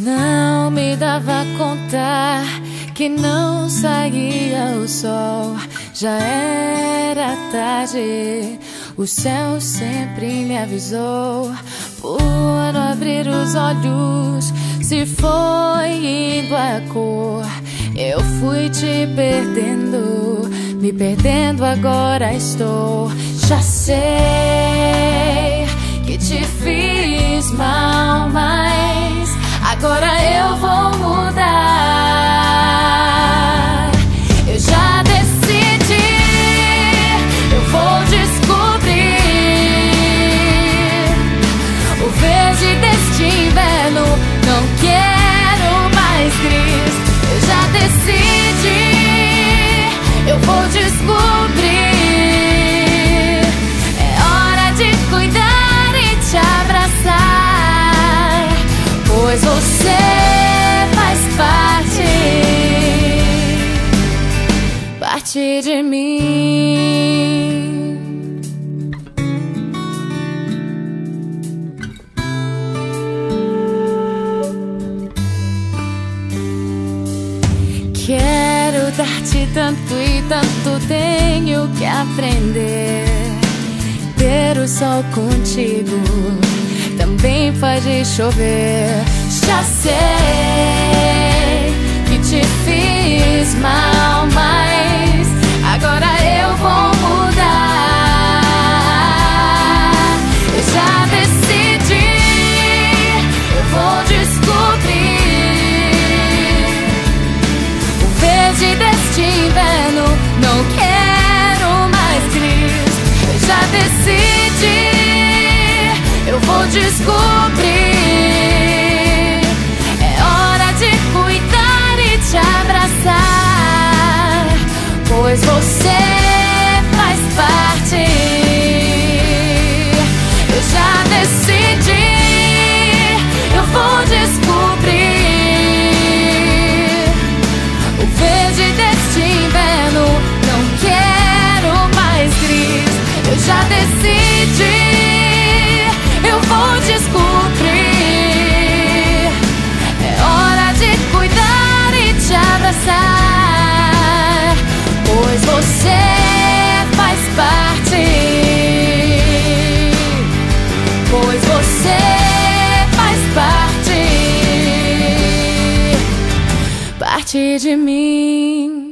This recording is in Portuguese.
Não me dava conta que não saía o sol. Já era tarde, o céu sempre me avisou. Por não abrir os olhos, se foi indo a cor. Eu fui te perdendo, me perdendo agora estou. Já sei que te fiz mal, mas agora eu vou mudar. Eu já decidi, eu vou descobrir o verde deste inverno. Não quero mais gris. Eu já decidi, eu vou descobrir. É hora de cuidar e te abraçar, pois você faz parte de mim. Quero dar-te tanto e tanto tenho que aprender. Ter o sol contigo também faz de chover. Já sei que te fiz mal, mas agora eu vou mudar. Eu já decidi, eu vou descobrir o verde deste inverno. Não quero mais gris. Eu já decidi, eu vou descobrir. É hora de cuidar e te abraçar, pois você faz parte. Eu já decidi, eu vou descobrir o verde deste inverno. Não quero mais gris. Eu já decidi, eu vou descobrir. É hora de cuidar e te abraçar, pois você faz parte. Pois você faz parte de mim.